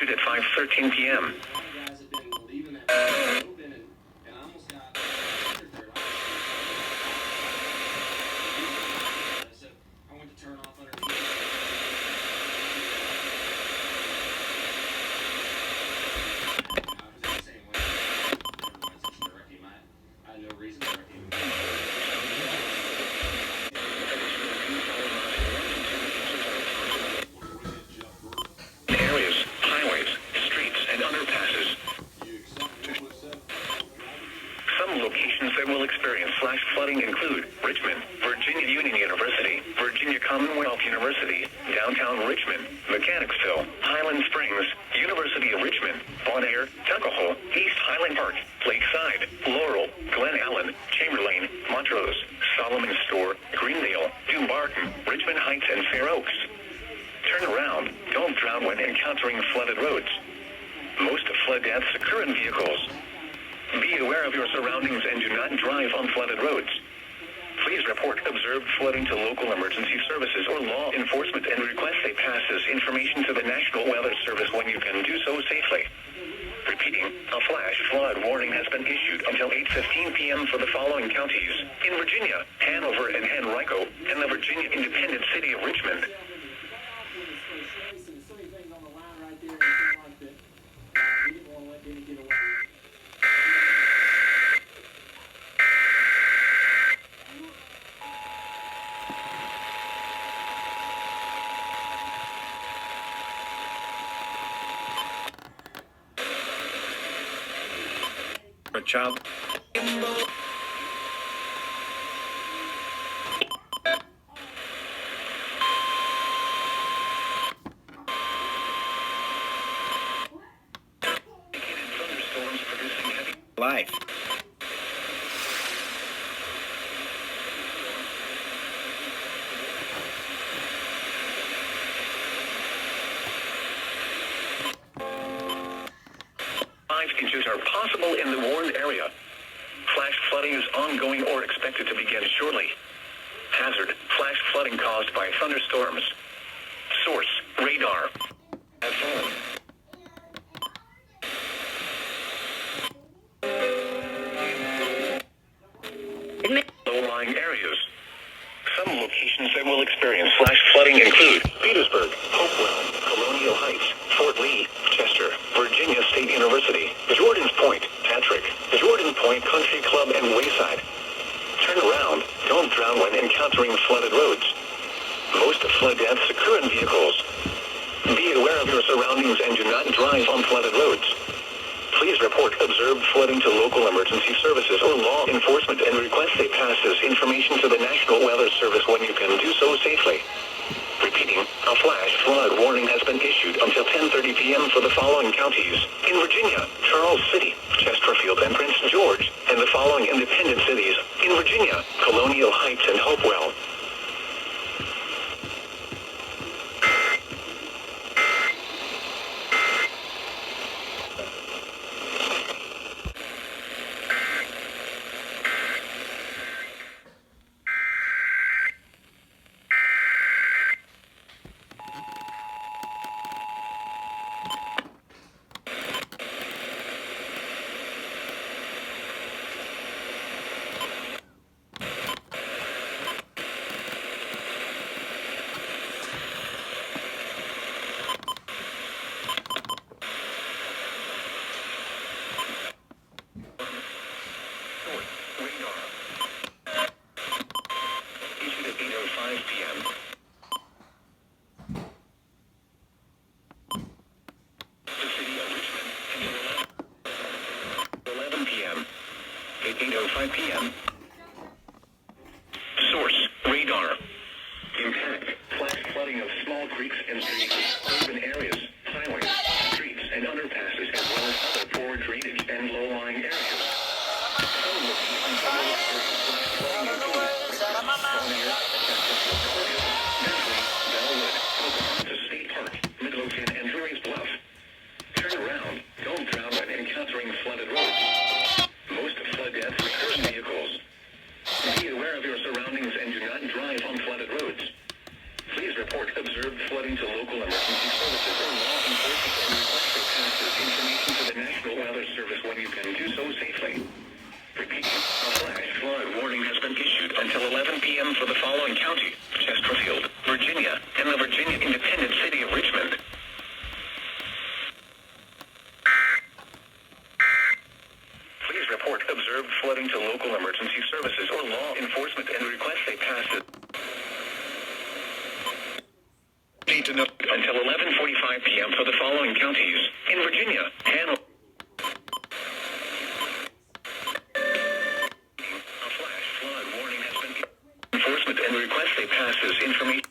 issued at 5:13 p.m. Areas, highways, streets, and underpasses. Some locations that will experience flash flooding include Richmond, Virginia Union University, Virginia Commonwealth University, downtown Richmond, Mechanicsville, Highland Springs, University of Richmond, Bon Air, Tuckahoe, East Highland Park, Lakeside, Laurel, Glen Allen, Chamberlain, Montrose, Solomon Store, Greendale, Dumbarton, Richmond Heights, and Fair Oaks. Turn around, don't drown when encountering flooded roads. Most flood deaths occur in vehicles. Be aware of your surroundings and do not drive on flooded roads. Please report observed flooding to local emergency services or law enforcement and request they pass this information to the National Weather Service when you can do so safely. Repeating, a flash flood warning has been issued until 8:15 p.m. for the following counties: in Virginia, Hanover and Henrico, and the Virginia Independent City of Richmond. A child. Thunderstorms producing heavy life. Inches are possible in the warned area. Flash flooding is ongoing or expected to begin shortly. Hazard: flash flooding caused by thunderstorms. Source: radar. At home. Low-lying areas. Some locations that will experience flash flooding include Petersburg, Hopewell, Colonial Heights, Fort Lee, Chester, Virginia State University, Jordan's Point, Patrick, Jordan Point Country Club, and Wayside. Turn around, don't drown when encountering flooded roads. Most flood deaths occur in vehicles. Be aware of your surroundings and do not drive on flooded roads. Please report observed flooding to local emergency services or law enforcement and request they pass this information to the National Weather Service when you can do so safely. Repeating, a flash flood warning has been issued until 10:30 p.m. for the following counties: in Virginia, Charles City, Chesterfield, and Prince George, and the following independent cities: in Virginia, Colonial Heights and Hopewell. report observed flooding to local emergency services or law enforcement and request that passes information to the National Weather Service when you can do so safely. Repeating, a flash flood warning has been issued until 11 p.m. for the following county: Chesterfield, Virginia, and the Virginia Independent City of Richmond. Please report observed flooding to local emergency services or law enforcement and request they pass it. Need to know until 11:45 p.m. for the following counties: in Virginia, Hanover. A flash flood warning has been enforcement and request they pass this information.